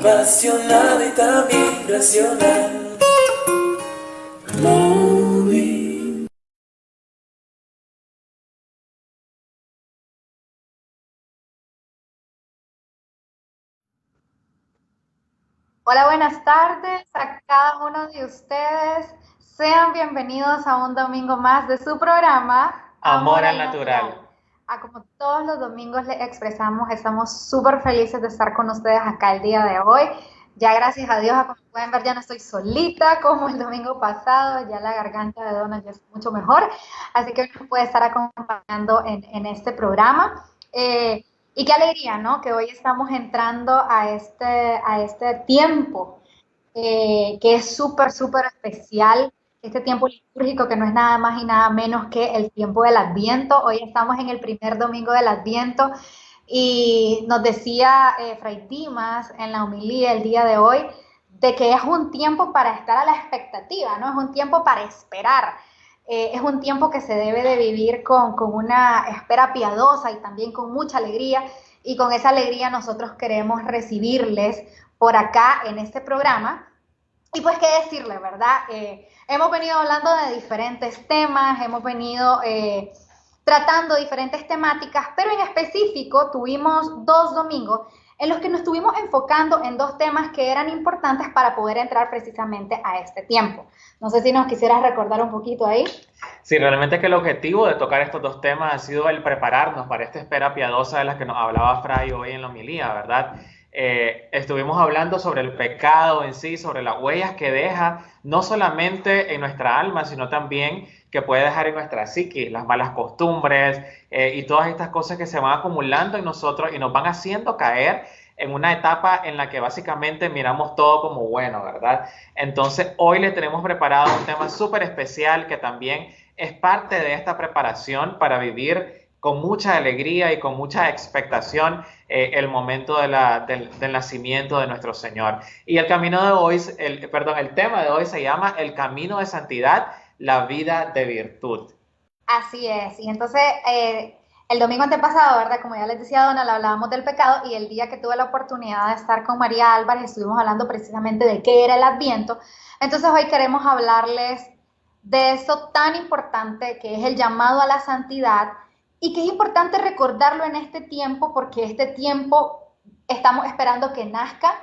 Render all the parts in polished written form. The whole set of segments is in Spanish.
apasionada y también racional. Moving. Hola, buenas tardes a cada uno de ustedes. Sean bienvenidos a un domingo más de su programa Amor Amor al al Natural. natural. Como todos los domingos les expresamos, estamos súper felices de estar con ustedes acá el día de hoy. Ya gracias a Dios, como pueden ver, ya no estoy solita como el domingo pasado, ya la garganta de Donna ya es mucho mejor, así que hoy nos puede estar acompañando en este programa. Y qué alegría, ¿no? Que hoy estamos entrando a este tiempo que es súper, súper especial, este tiempo litúrgico que no es nada más y nada menos que el tiempo del Adviento. Hoy estamos en el primer domingo del Adviento y nos decía Fray Dimas en la homilía el día de hoy de que es un tiempo para estar a la expectativa, ¿no? Es un tiempo para esperar. Es un tiempo que se debe de vivir con una espera piadosa y también con mucha alegría, y con esa alegría nosotros queremos recibirles por acá en este programa. Y pues qué decirle, ¿verdad? Hemos venido hablando de diferentes temas, hemos venido tratando diferentes temáticas, pero en específico tuvimos 2 domingos en los que nos estuvimos enfocando en 2 temas que eran importantes para poder entrar precisamente a este tiempo. No sé si nos quisieras recordar un poquito ahí. Sí, realmente que el objetivo de tocar estos dos temas ha sido el prepararnos para esta espera piadosa de la que nos hablaba Fray hoy en la homilía, ¿verdad? Estuvimos hablando sobre el pecado en sí, sobre las huellas que deja, no solamente en nuestra alma, sino también que puede dejar en nuestra psiquis, las malas costumbres y todas estas cosas que se van acumulando en nosotros y nos van haciendo caer en una etapa en la que básicamente miramos todo como bueno, ¿verdad? Entonces hoy le tenemos preparado un tema súper especial que también es parte de esta preparación para vivir con mucha alegría y con mucha expectación el momento del nacimiento de nuestro Señor. Y el camino de hoy, el tema de hoy se llama El camino de santidad, la vida de virtud. Así es. Y entonces, el domingo antepasado, ¿verdad? Como ya les decía Donna, le hablábamos del pecado, y el día que tuve la oportunidad de estar con María Álvarez, estuvimos hablando precisamente de qué era el Adviento. Entonces, hoy queremos hablarles de eso tan importante que es el llamado a la santidad, y que es importante recordarlo en este tiempo, porque este tiempo estamos esperando que nazca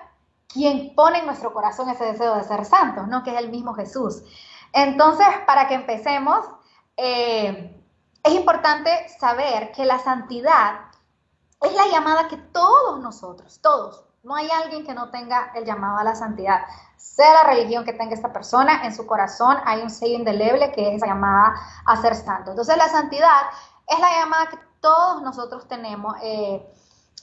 quien pone en nuestro corazón ese deseo de ser santos, ¿no? Que es el mismo Jesús. Entonces, para que empecemos, es importante saber que la santidad es la llamada que todos nosotros, todos, no hay alguien que no tenga el llamado a la santidad, sea la religión que tenga esta persona, en su corazón hay un sello indeleble que es esa llamada a ser santo. Entonces la santidad es la llamada que todos nosotros tenemos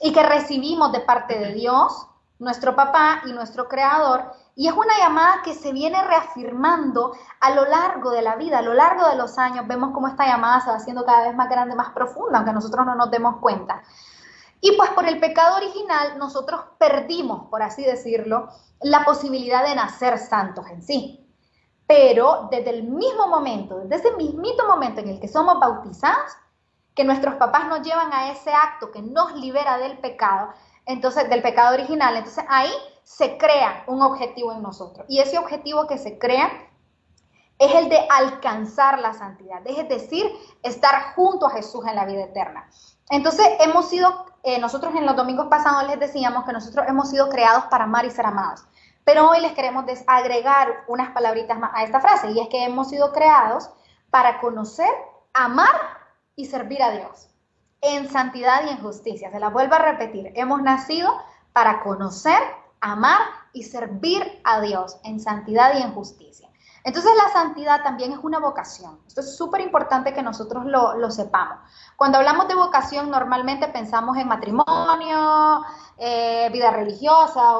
y que recibimos de parte de Dios, nuestro papá y nuestro creador, y es una llamada que se viene reafirmando a lo largo de la vida, a lo largo de los años. Vemos cómo esta llamada se va haciendo cada vez más grande, más profunda, aunque nosotros no nos demos cuenta. Y pues por el pecado original nosotros perdimos, por así decirlo, la posibilidad de nacer santos en sí. Pero desde el mismo momento, desde ese mismito momento en el que somos bautizados, que nuestros papás nos llevan a ese acto que nos libera del pecado, entonces del pecado original, entonces ahí se crea un objetivo en nosotros. Y ese objetivo que se crea es el de alcanzar la santidad, es decir, estar junto a Jesús en la vida eterna. Entonces hemos sido, nosotros en los domingos pasados les decíamos que nosotros hemos sido creados para amar y ser amados, pero hoy les queremos agregar unas palabritas más a esta frase, y es que hemos sido creados para conocer, amar y servir a Dios en santidad y en justicia. Se la vuelvo a repetir, hemos nacido para conocer, amar y servir a Dios en santidad y en justicia. Entonces la santidad también es una vocación. Esto es súper importante que nosotros lo sepamos. Cuando hablamos de vocación normalmente pensamos en matrimonio, vida religiosa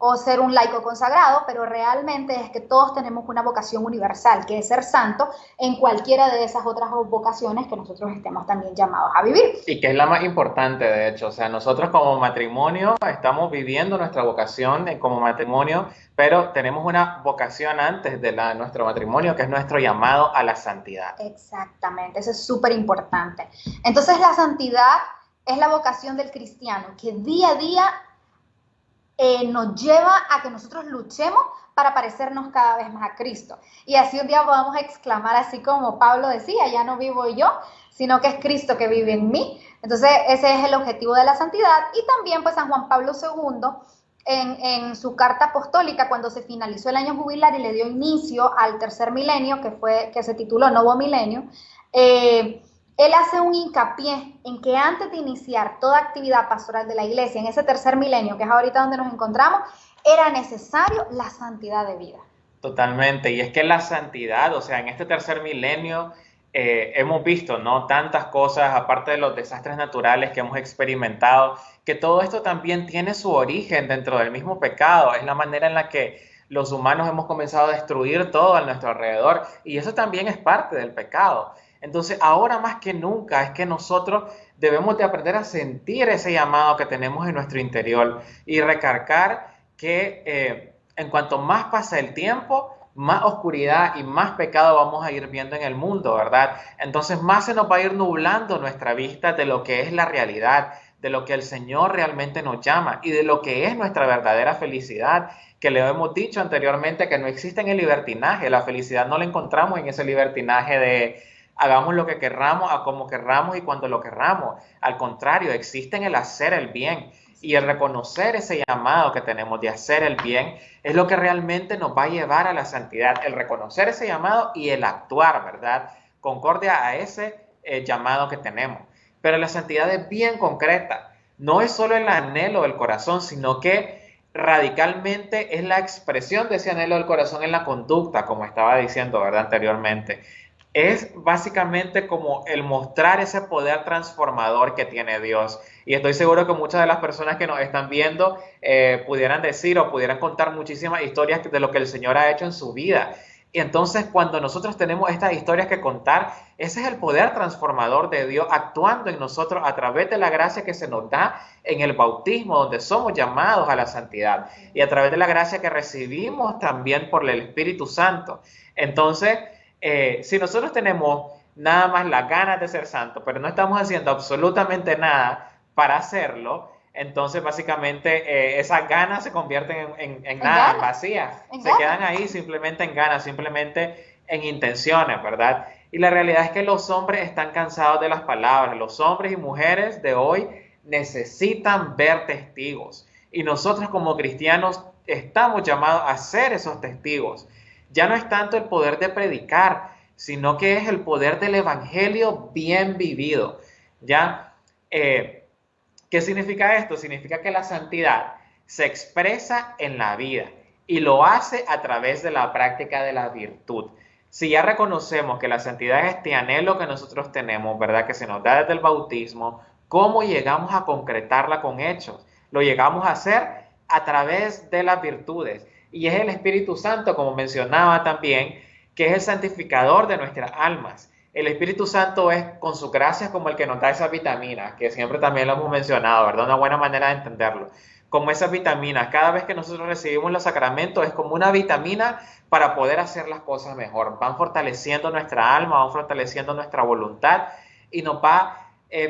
o ser un laico consagrado, pero realmente es que todos tenemos una vocación universal, que es ser santo en cualquiera de esas otras vocaciones que nosotros estemos también llamados a vivir. Y que es la más importante, de hecho. O sea, nosotros como matrimonio estamos viviendo nuestra vocación como matrimonio, pero tenemos una vocación antes de nuestro matrimonio, que es nuestro llamado a la santidad. Exactamente, eso es súper importante. Entonces la santidad es la vocación del cristiano, que día a día nos lleva a que nosotros luchemos para parecernos cada vez más a Cristo. Y así un día podamos exclamar, así como Pablo decía, ya no vivo yo, sino que es Cristo que vive en mí. Entonces ese es el objetivo de la santidad. Y también pues San Juan Pablo II, en su carta apostólica, cuando se finalizó el año jubilar y le dio inicio al tercer milenio, que se tituló Nuevo Milenio, él hace un hincapié en que antes de iniciar toda actividad pastoral de la iglesia, en ese tercer milenio, que es ahorita donde nos encontramos, era necesario la santidad de vida. Totalmente, y es que la santidad, o sea, en este tercer milenio hemos visto, ¿no? Tantas cosas, aparte de los desastres naturales que hemos experimentado, que todo esto también tiene su origen dentro del mismo pecado, es la manera en la que los humanos hemos comenzado a destruir todo a nuestro alrededor, y eso también es parte del pecado. Entonces, ahora más que nunca es que nosotros debemos de aprender a sentir ese llamado que tenemos en nuestro interior y recargar que en cuanto más pasa el tiempo, más oscuridad y más pecado vamos a ir viendo en el mundo, ¿verdad? Entonces más se nos va a ir nublando nuestra vista de lo que es la realidad, de lo que el Señor realmente nos llama y de lo que es nuestra verdadera felicidad, que le hemos dicho anteriormente que no existe en el libertinaje. La felicidad no la encontramos en ese libertinaje de hagamos lo que querramos, a como querramos y cuando lo querramos. Al contrario, existe en el hacer el bien. Y el reconocer ese llamado que tenemos de hacer el bien es lo que realmente nos va a llevar a la santidad. El reconocer ese llamado y el actuar, ¿verdad? Concordia a ese llamado que tenemos. Pero la santidad es bien concreta. No es solo el anhelo del corazón, sino que radicalmente es la expresión de ese anhelo del corazón en la conducta, como estaba diciendo, ¿verdad? Anteriormente. Es básicamente como el mostrar ese poder transformador que tiene Dios. Y estoy seguro que muchas de las personas que nos están viendo pudieran decir o pudieran contar muchísimas historias de lo que el Señor ha hecho en su vida. Y entonces cuando nosotros tenemos estas historias que contar, ese es el poder transformador de Dios actuando en nosotros a través de la gracia que se nos da en el bautismo, donde somos llamados a la santidad. Y a través de la gracia que recibimos también por el Espíritu Santo. Entonces, si nosotros tenemos nada más las ganas de ser santos, pero no estamos haciendo absolutamente nada para hacerlo, entonces básicamente esas ganas se convierten en nada, ganas, vacías, en se ganas. quedan ahí simplemente en ganas, simplemente en intenciones, ¿verdad? Y la realidad es que los hombres están cansados de las palabras, los hombres y mujeres de hoy necesitan ver testigos y nosotros como cristianos estamos llamados a ser esos testigos. Ya no es tanto el poder de predicar, sino que es el poder del evangelio bien vivido. ¿Ya? ¿Qué significa esto? Significa que la santidad se expresa en la vida y lo hace a través de la práctica de la virtud. Si ya reconocemos que la santidad es este anhelo que nosotros tenemos, ¿verdad? Que se nos da desde el bautismo, ¿cómo llegamos a concretarla con hechos? Lo llegamos a hacer a través de las virtudes. Y es el Espíritu Santo, como mencionaba también, que es el santificador de nuestras almas. El Espíritu Santo es con su gracia como el que nos da esas vitaminas, que siempre también lo hemos mencionado, ¿verdad? Una buena manera de entenderlo. Como esas vitaminas, cada vez que nosotros recibimos los sacramentos es como una vitamina para poder hacer las cosas mejor. Van fortaleciendo nuestra alma, van fortaleciendo nuestra voluntad y nos va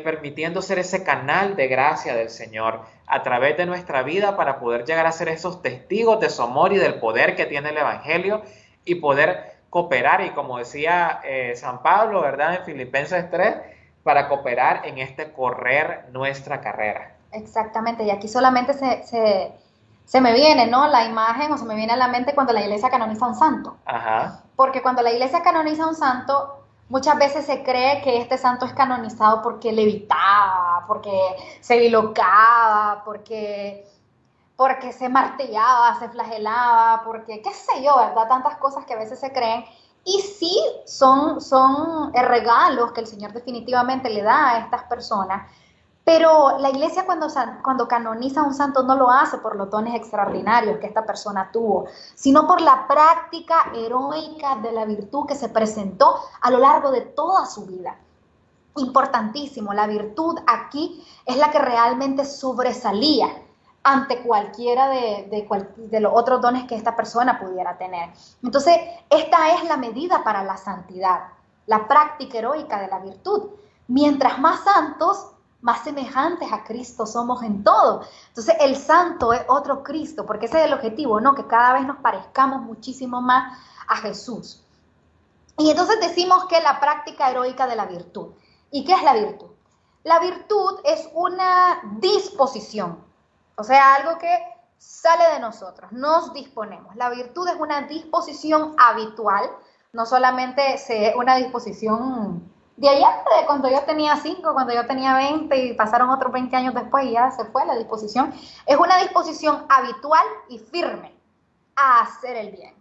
permitiendo ser ese canal de gracia del Señor a través de nuestra vida para poder llegar a ser esos testigos de su amor y del poder que tiene el Evangelio y poder cooperar, y como decía San Pablo, ¿verdad? En Filipenses 3, para cooperar en este correr nuestra carrera. Exactamente, y aquí solamente se me viene, ¿no? La imagen, o se me viene a la mente cuando la iglesia canoniza a un santo. Ajá. Porque cuando la iglesia canoniza a un santo, muchas veces se cree que este santo es canonizado porque levitaba, porque se bilocaba, porque se martillaba, se flagelaba, porque qué sé yo, ¿verdad? Tantas cosas que a veces se creen. Y sí, son regalos que el Señor definitivamente le da a estas personas. Pero la iglesia cuando canoniza a un santo no lo hace por los dones extraordinarios que esta persona tuvo, sino por la práctica heroica de la virtud que se presentó a lo largo de toda su vida. Importantísimo, la virtud aquí es la que realmente sobresalía ante cualquiera de los otros dones que esta persona pudiera tener. Entonces, esta es la medida para la santidad, la práctica heroica de la virtud. Mientras más santos, más semejantes a Cristo somos en todo. Entonces el santo es otro Cristo, porque ese es el objetivo, ¿no? Que cada vez nos parezcamos muchísimo más a Jesús. Y entonces decimos que la práctica heroica de la virtud. ¿Y qué es la virtud? La virtud es una disposición, o sea, algo que sale de nosotros, nos disponemos. La virtud es una disposición habitual, no solamente una disposición de ayer, de cuando yo tenía 5, cuando yo tenía 20 y pasaron otros 20 años después y ya se fue la disposición. Es una disposición habitual y firme a hacer el bien.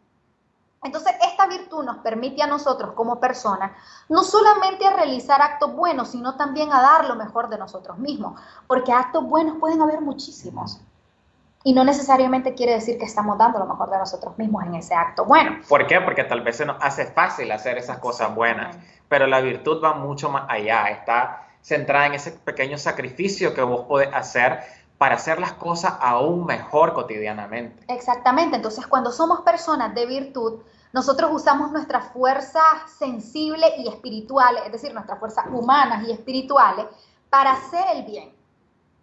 Entonces, esta virtud nos permite a nosotros como personas no solamente a realizar actos buenos, sino también a dar lo mejor de nosotros mismos, porque actos buenos pueden haber muchísimos. Y no necesariamente quiere decir que estamos dando lo mejor de nosotros mismos en ese acto bueno. ¿Por qué? Porque tal vez se nos hace fácil hacer esas cosas buenas, pero la virtud va mucho más allá, está centrada en ese pequeño sacrificio que vos podés hacer para hacer las cosas aún mejor cotidianamente. Exactamente, entonces cuando somos personas de virtud, nosotros usamos nuestras fuerzas sensibles y espirituales, es decir, nuestras fuerzas humanas y espirituales, para hacer el bien.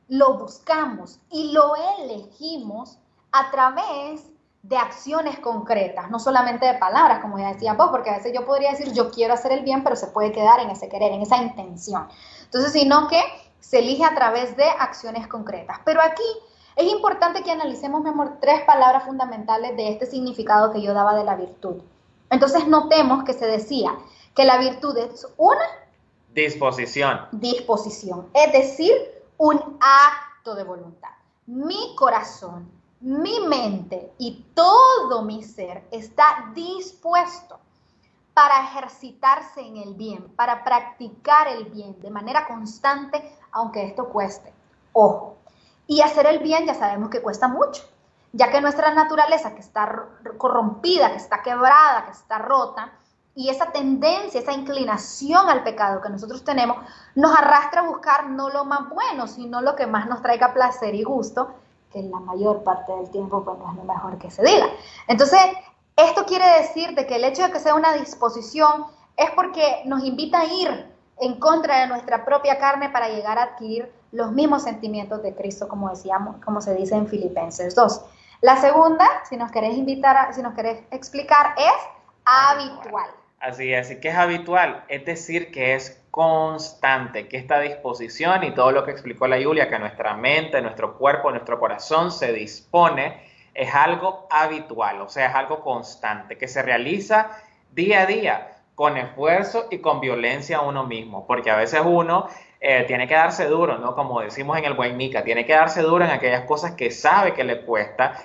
Lo buscamos y lo elegimos a través de acciones concretas, no solamente de palabras, como ya decías vos, porque a veces yo podría decir yo quiero hacer el bien, pero se puede quedar en ese querer, en esa intención. Entonces, sino que se elige a través de acciones concretas. Pero aquí es importante que analicemos, mi amor, 3 palabras fundamentales de este significado que yo daba de la virtud. Entonces, notemos que se decía que la virtud es una disposición, es decir, un acto de voluntad. Mi corazón, mi mente y todo mi ser está dispuesto para ejercitarse en el bien, para practicar el bien de manera constante, aunque esto cueste. Ojo, y hacer el bien ya sabemos que cuesta mucho, ya que nuestra naturaleza que está corrompida, que está quebrada, que está rota, y esa tendencia, esa inclinación al pecado que nosotros tenemos, nos arrastra a buscar no lo más bueno, sino lo que más nos traiga placer y gusto, que en la mayor parte del tiempo pues no es lo mejor que se diga. Entonces, esto quiere decir de que el hecho de que sea una disposición es porque nos invita a ir en contra de nuestra propia carne para llegar a adquirir los mismos sentimientos de Cristo, como decíamos, como se dice en Filipenses 2. La segunda, si nos querés explicar, es habitual. Así es, ¿y qué es habitual? Es decir, que es constante, que esta disposición y todo lo que explicó la Julia, que nuestra mente, nuestro cuerpo, nuestro corazón se dispone, es algo habitual, o sea, es algo constante, que se realiza día a día, con esfuerzo y con violencia a uno mismo, porque a veces uno tiene que darse duro, ¿no? Como decimos en el Buen Mica, tiene que darse duro en aquellas cosas que sabe que le cuesta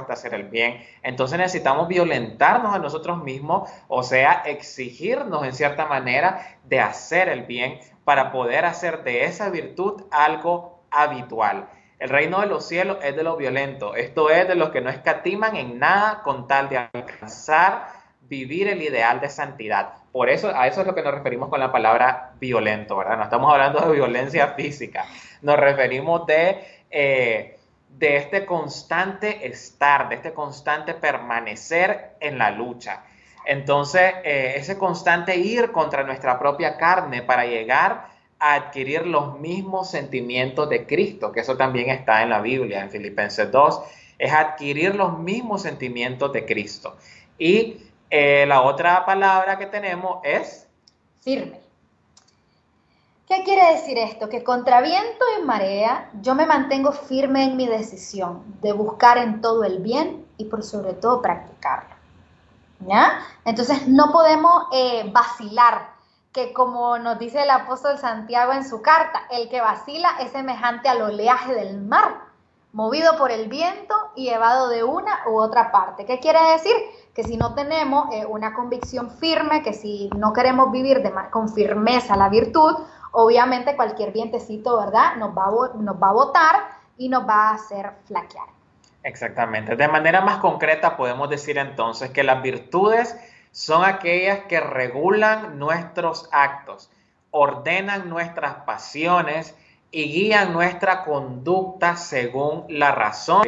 hacer el bien. Entonces necesitamos violentarnos a nosotros mismos, o sea, exigirnos en cierta manera de hacer el bien para poder hacer de esa virtud algo habitual. El reino de los cielos es de los violentos, esto es de los que no escatiman en nada con tal de alcanzar vivir el ideal de santidad. Por eso, a eso es lo que nos referimos con la palabra violento, ¿verdad? No estamos hablando de violencia física, nos referimos de este constante estar, de este constante permanecer en la lucha. Entonces, ese constante ir contra nuestra propia carne para llegar a adquirir los mismos sentimientos de Cristo, que eso también está en la Biblia, en Filipenses 2, es adquirir los mismos sentimientos de Cristo. Y la otra palabra que tenemos es firme. ¿Qué quiere decir esto? Que contra viento y marea yo me mantengo firme en mi decisión de buscar en todo el bien y por sobre todo practicarlo. ¿Ya? Entonces no podemos vacilar, que como nos dice el apóstol Santiago en su carta, el que vacila es semejante al oleaje del mar, movido por el viento y llevado de una u otra parte. ¿Qué quiere decir? Que si no tenemos una convicción firme, que si no queremos vivir con firmeza la virtud, obviamente cualquier vientecito, ¿verdad?, nos va a botar y nos va a hacer flaquear. Exactamente. De manera más concreta podemos decir entonces que las virtudes son aquellas que regulan nuestros actos, ordenan nuestras pasiones y guían nuestra conducta según la razón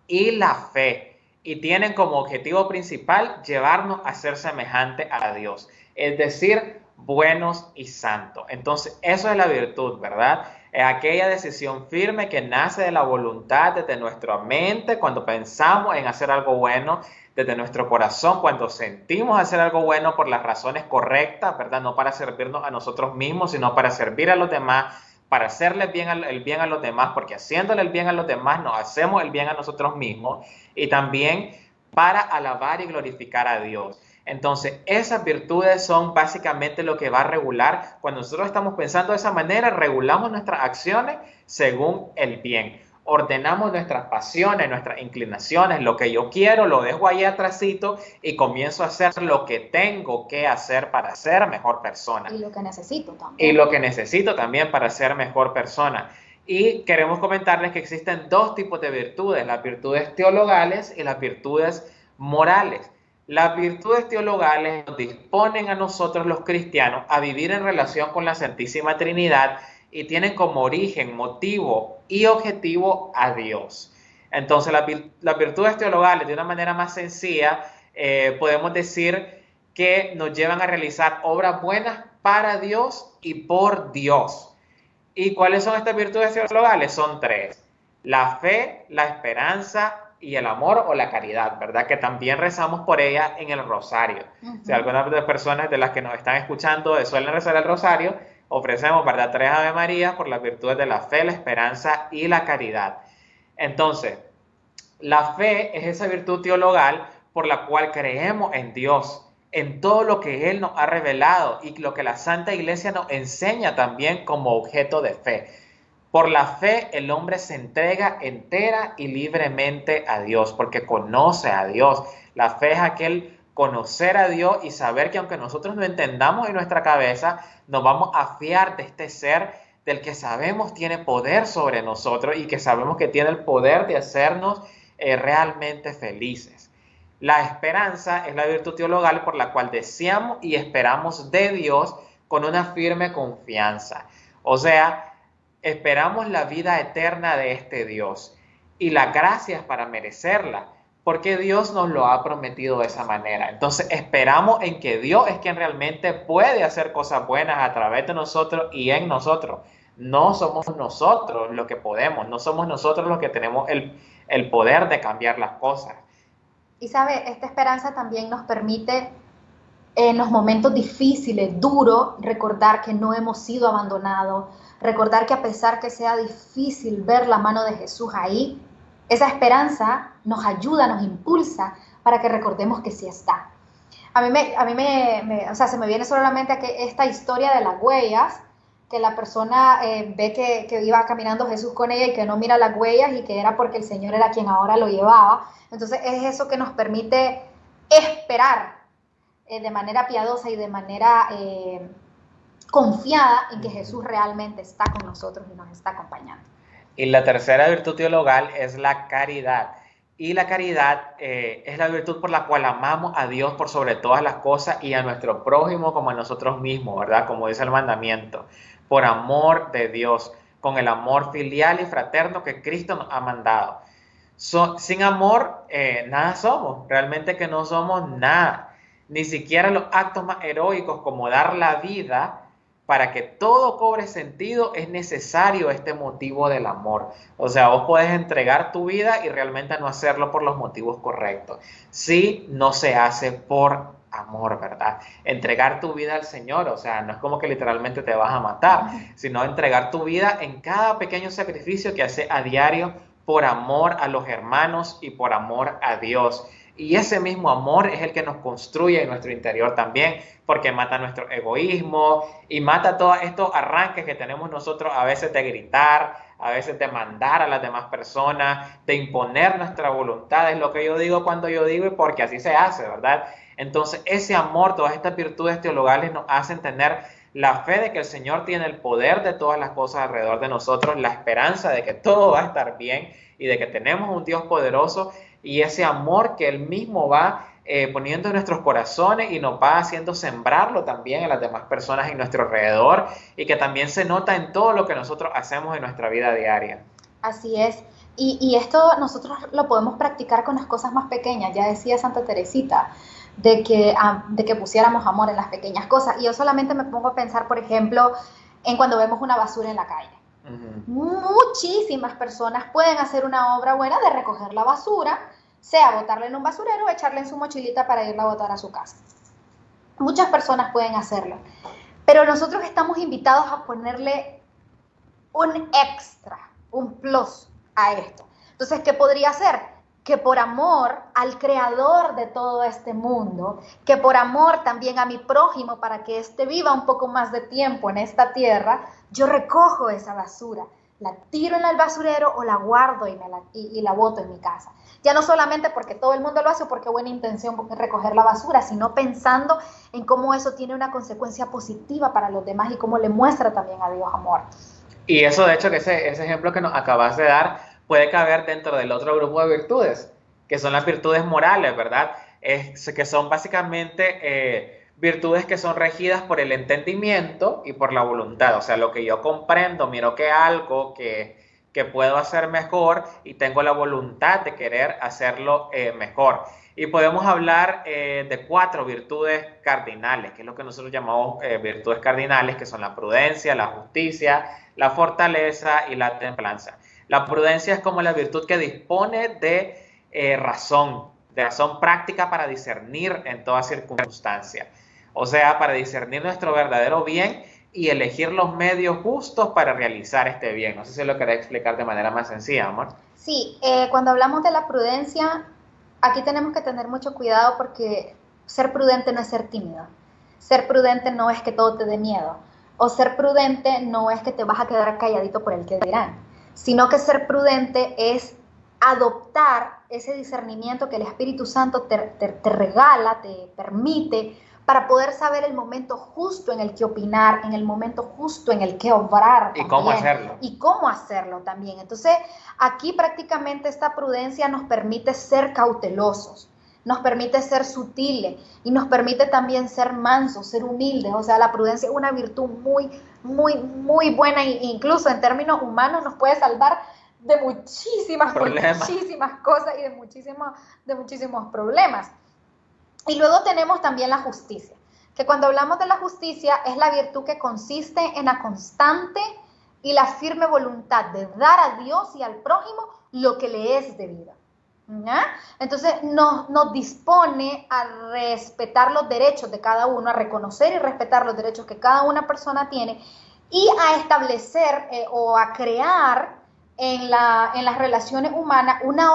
y la fe. Y tienen como objetivo principal llevarnos a ser semejante a Dios. Es decir, buenos y santos. Entonces, eso es la virtud, ¿verdad? Es aquella decisión firme que nace de la voluntad, desde nuestra mente, cuando pensamos en hacer algo bueno, desde nuestro corazón, cuando sentimos hacer algo bueno por las razones correctas, ¿verdad? No para servirnos a nosotros mismos, sino para servir a los demás, para hacerle el bien a los demás, porque haciéndole el bien a los demás nos hacemos el bien a nosotros mismos, y también para alabar y glorificar a Dios. Entonces, esas virtudes son básicamente lo que va a regular. Cuando nosotros estamos pensando de esa manera, regulamos nuestras acciones según el bien. Ordenamos nuestras pasiones, nuestras inclinaciones, lo que yo quiero, lo dejo ahí atrásito y comienzo a hacer lo que tengo que hacer para ser mejor persona. Y lo que necesito también. Y lo que necesito también para ser mejor persona. Y queremos comentarles que existen dos tipos de virtudes, las virtudes teologales y las virtudes morales. Las virtudes teologales nos disponen a nosotros los cristianos a vivir en relación con la Santísima Trinidad y tienen como origen, motivo y objetivo a Dios. Entonces, las virtudes teologales, de una manera más sencilla, podemos decir que nos llevan a realizar obras buenas para Dios y por Dios. ¿Y cuáles son estas virtudes teologales? Son tres: la fe, la esperanza y el amor o la caridad, ¿verdad? Que también rezamos por ella en el rosario. Si algunas de las personas de las que nos están escuchando suelen rezar el rosario, ofrecemos, ¿verdad?, 3 Ave Marías por las virtudes de la fe, la esperanza y la caridad. Entonces, la fe es esa virtud teologal por la cual creemos en Dios, en todo lo que Él nos ha revelado y lo que la Santa Iglesia nos enseña también como objeto de fe. Por la fe el hombre se entrega entera y libremente a Dios, porque conoce a Dios. La fe es aquel conocer a Dios y saber que aunque nosotros no entendamos en nuestra cabeza, nos vamos a fiar de este ser del que sabemos tiene poder sobre nosotros y que sabemos que tiene el poder de hacernos realmente felices. La esperanza es la virtud teologal por la cual deseamos y esperamos de Dios con una firme confianza. O sea, esperamos la vida eterna de este Dios y las gracias para merecerla, porque Dios nos lo ha prometido de esa manera. Entonces esperamos en que Dios es quien realmente puede hacer cosas buenas a través de nosotros y en nosotros. No somos nosotros los que podemos, no somos nosotros los que tenemos el poder de cambiar las cosas. Y sabe, esta esperanza también nos permite en los momentos difíciles, duros, recordar que no hemos sido abandonados, recordar que a pesar que sea difícil ver la mano de Jesús ahí, esa esperanza nos ayuda, nos impulsa para que recordemos que sí está. A mí se me viene solamente que esta historia de las huellas, que la persona ve que iba caminando Jesús con ella y que no mira las huellas y que era porque el Señor era quien ahora lo llevaba. Entonces es eso que nos permite esperar de manera piadosa y de manera confiada en que Jesús realmente está con nosotros y nos está acompañando. Y la tercera virtud teologal es la caridad. Y la caridad es la virtud por la cual amamos a Dios por sobre todas las cosas y a nuestro prójimo como a nosotros mismos, ¿verdad? Como dice el mandamiento, por amor de Dios, con el amor filial y fraterno que Cristo nos ha mandado. Sin amor, nada somos, realmente que no somos nada. Ni siquiera los actos más heroicos como dar la vida para que todo cobre sentido es necesario este motivo del amor. O sea, vos podés entregar tu vida y realmente no hacerlo por los motivos correctos. Si no se hace por amor, ¿verdad? Entregar tu vida al Señor, o sea, no es como que literalmente te vas a matar, sino entregar tu vida en cada pequeño sacrificio que haces a diario por amor a los hermanos y por amor a Dios. Y ese mismo amor es el que nos construye en nuestro interior también, porque mata nuestro egoísmo y mata todos estos arranques que tenemos nosotros a veces de gritar, a veces de mandar a las demás personas, de imponer nuestra voluntad. Es lo que yo digo cuando yo digo y porque así se hace, ¿verdad? Entonces ese amor, todas estas virtudes teologales nos hacen tener la fe de que el Señor tiene el poder de todas las cosas alrededor de nosotros, la esperanza de que todo va a estar bien y de que tenemos un Dios poderoso, y ese amor que Él mismo va poniendo en nuestros corazones y nos va haciendo sembrarlo también en las demás personas en nuestro alrededor, y que también se nota en todo lo que nosotros hacemos en nuestra vida diaria. Así es. Y esto nosotros lo podemos practicar con las cosas más pequeñas. Ya decía Santa Teresita, de que pusiéramos amor en las pequeñas cosas. Y yo solamente me pongo a pensar, por ejemplo, en cuando vemos una basura en la calle. Muchísimas personas pueden hacer una obra buena de recoger la basura, sea botarla en un basurero o echarla en su mochilita para irla a botar a su casa. Muchas personas pueden hacerlo, pero nosotros estamos invitados a ponerle un extra, un plus a esto. Entonces, ¿qué podría ser? Que por amor al creador de todo este mundo, que por amor también a mi prójimo para que éste viva un poco más de tiempo en esta tierra, yo recojo esa basura, la tiro en el basurero o la guardo y la boto en mi casa. Ya no solamente porque todo el mundo lo hace o porque buena intención recoger la basura, sino pensando en cómo eso tiene una consecuencia positiva para los demás y cómo le muestra también a Dios amor. Y eso, de hecho, que ese ejemplo que nos acabas de dar puede caber dentro del otro grupo de virtudes, que son las virtudes morales, ¿verdad? Que son básicamente virtudes que son regidas por el entendimiento y por la voluntad. O sea, lo que yo comprendo, miro que algo que puedo hacer mejor y tengo la voluntad de querer hacerlo mejor. Y podemos hablar de 4 virtudes cardinales, que es lo que nosotros llamamos virtudes cardinales, que son la prudencia, la justicia, la fortaleza y la templanza. La prudencia es como la virtud que dispone de razón práctica para discernir en toda circunstancia. O sea, para discernir nuestro verdadero bien y elegir los medios justos para realizar este bien. No sé si lo querés explicar de manera más sencilla, amor. Sí, cuando hablamos de la prudencia, aquí tenemos que tener mucho cuidado porque ser prudente no es ser tímido. Ser prudente no es que todo te dé miedo. O ser prudente no es que te vas a quedar calladito por el que dirán, sino que ser prudente es adoptar ese discernimiento que el Espíritu Santo te regala, te permite, para poder saber el momento justo en el que opinar, en el momento justo en el que obrar. Y cómo hacerlo. Y cómo hacerlo también. Entonces, aquí prácticamente esta prudencia nos permite ser cautelosos, nos permite ser sutiles y nos permite también ser mansos, ser humildes. O sea, la prudencia es una virtud muy, muy, muy buena e incluso en términos humanos nos puede salvar de muchísimas cosas y de muchísimos problemas. Y luego tenemos también la justicia, que cuando hablamos de la justicia es la virtud que consiste en la constante y la firme voluntad de dar a Dios y al prójimo lo que le es debido. ¿Ya? Entonces nos dispone a respetar los derechos de cada uno, a reconocer y respetar los derechos que cada una persona tiene y a establecer o a crear en las relaciones humanas una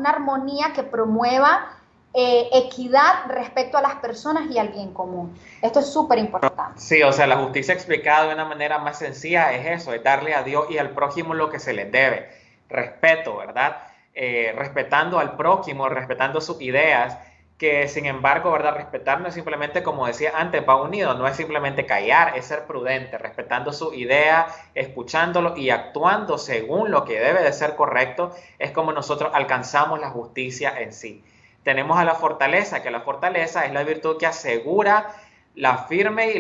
armonía que promueva equidad respecto a las personas y al bien común. Esto es súper importante. Sí, o sea, la justicia explicada de una manera más sencilla es eso, es darle a Dios y al prójimo lo que se les debe. Respeto, ¿verdad? Respetando al prójimo, respetando sus ideas, que sin embargo, ¿verdad? Respetar no es simplemente, como decía antes, va unido, no es simplemente callar, es ser prudente, respetando su idea, escuchándolo y actuando según lo que debe de ser correcto, es como nosotros alcanzamos la justicia en sí. Tenemos a la fortaleza, que la fortaleza es la virtud que asegura la firmeza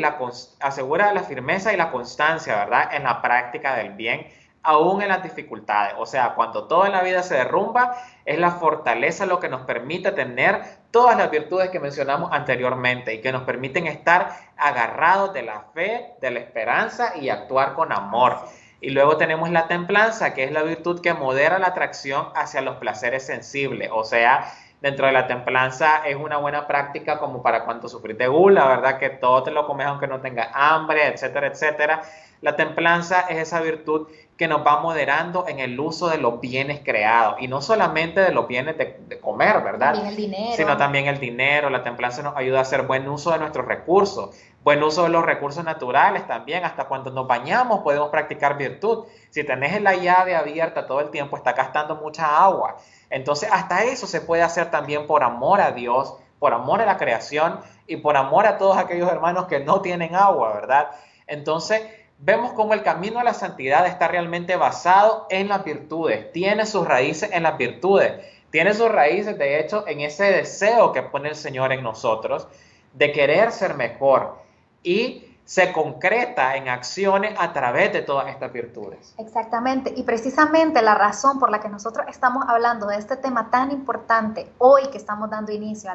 y la constancia, ¿verdad? En la práctica del bien, aún en las dificultades. O sea, cuando todo en la vida se derrumba, es la fortaleza lo que nos permite tener todas las virtudes que mencionamos anteriormente y que nos permiten estar agarrados de la fe, de la esperanza y actuar con amor. Y luego tenemos la templanza, que es la virtud que modera la atracción hacia los placeres sensibles. O sea, dentro de la templanza es una buena práctica como para cuando sufrís de gula, ¿verdad? Que todo te lo comes aunque no tengas hambre, etcétera, etcétera. La templanza es esa virtud que nos va moderando en el uso de los bienes creados. Y no solamente de los bienes de comer, ¿verdad? También el dinero. Sino también el dinero. La templanza nos ayuda a hacer buen uso de nuestros recursos. Buen uso de los recursos naturales también. Hasta cuando nos bañamos podemos practicar virtud. Si tenés la llave abierta todo el tiempo, está gastando mucha agua. Entonces, hasta eso se puede hacer también por amor a Dios, por amor a la creación y por amor a todos aquellos hermanos que no tienen agua, ¿verdad? Entonces, vemos cómo el camino a la santidad está realmente basado en las virtudes, tiene sus raíces en las virtudes, tiene sus raíces, de hecho, en ese deseo que pone el Señor en nosotros de querer ser mejor. Y se concreta en acciones a través de todas estas virtudes. Exactamente, y precisamente la razón por la que nosotros estamos hablando de este tema tan importante hoy que estamos dando inicio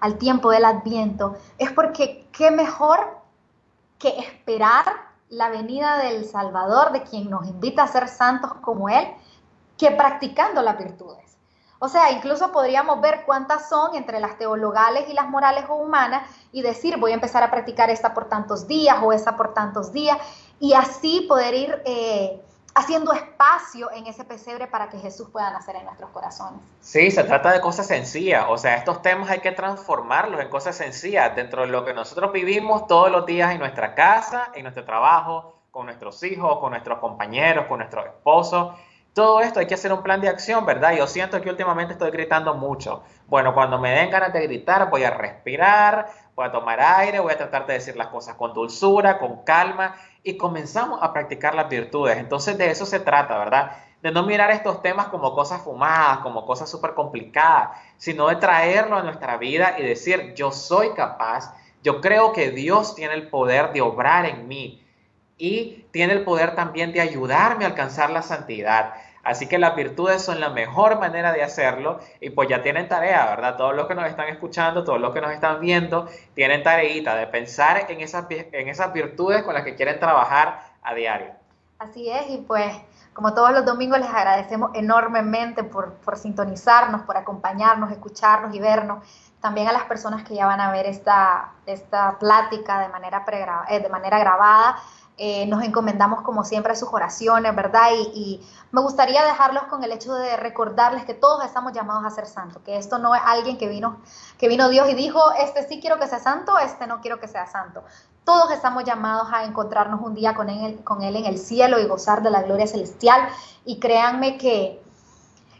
al tiempo del Adviento es porque qué mejor que esperar la venida del Salvador, de quien nos invita a ser santos como Él, que practicando las virtudes. O sea, incluso podríamos ver cuántas son entre las teologales y las morales o humanas y decir, voy a empezar a practicar esta por tantos días o esa por tantos días, y así poder ir haciendo espacio en ese pesebre para que Jesús pueda nacer en nuestros corazones. Sí, se trata de cosas sencillas, o sea, estos temas hay que transformarlos en cosas sencillas dentro de lo que nosotros vivimos todos los días en nuestra casa, en nuestro trabajo, con nuestros hijos, con nuestros compañeros, con nuestros esposos. Todo esto hay que hacer un plan de acción, ¿verdad? Yo siento que últimamente estoy gritando mucho. Bueno, cuando me den ganas de gritar, voy a respirar, voy a tomar aire, voy a tratar de decir las cosas con dulzura, con calma, y comenzamos a practicar las virtudes. Entonces de eso se trata, ¿verdad? De no mirar estos temas como cosas fumadas, como cosas súper complicadas, sino de traerlo a nuestra vida y decir, yo soy capaz, yo creo que Dios tiene el poder de obrar en mí. Y tiene el poder también de ayudarme a alcanzar la santidad. Así que las virtudes son la mejor manera de hacerlo y pues ya tienen tarea, ¿verdad? Todos los que nos están escuchando, todos los que nos están viendo, tienen tareita de pensar en esas virtudes con las que quieren trabajar a diario. Así es, y pues como todos los domingos les agradecemos enormemente por sintonizarnos, por acompañarnos, escucharnos y vernos. También a las personas que ya van a ver esta plática de manera grabada. Nos encomendamos como siempre a sus oraciones, ¿verdad? Y me gustaría dejarlos con el hecho de recordarles que todos estamos llamados a ser santos, que esto no es alguien que vino Dios y dijo, este sí quiero que sea santo, este no quiero que sea santo. Todos estamos llamados a encontrarnos un día con él en el cielo y gozar de la gloria celestial. Y créanme que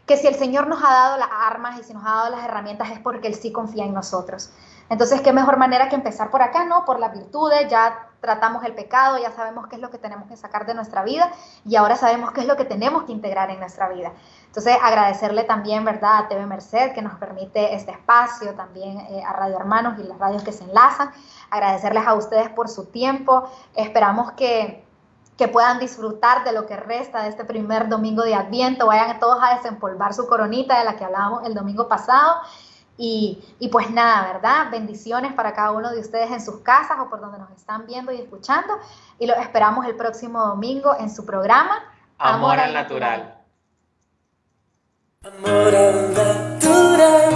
si el Señor nos ha dado las armas y si nos ha dado las herramientas es porque Él sí confía en nosotros. Entonces, qué mejor manera que empezar por acá, ¿no? Por las virtudes, ya tratamos el pecado, ya sabemos qué es lo que tenemos que sacar de nuestra vida y ahora sabemos qué es lo que tenemos que integrar en nuestra vida. Entonces, agradecerle también, ¿verdad?, a TV Merced que nos permite este espacio, también a Radio Hermanos y las radios que se enlazan. Agradecerles a ustedes por su tiempo. Esperamos que puedan disfrutar de lo que resta de este primer domingo de Adviento. Vayan todos a desempolvar su coronita de la que hablábamos el domingo pasado. Y pues nada, ¿verdad? Bendiciones para cada uno de ustedes en sus casas o por donde nos están viendo y escuchando. Y los esperamos el próximo domingo en su programa Amor al Natural. Amor al natural,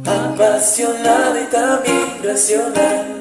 apasionado y también racional.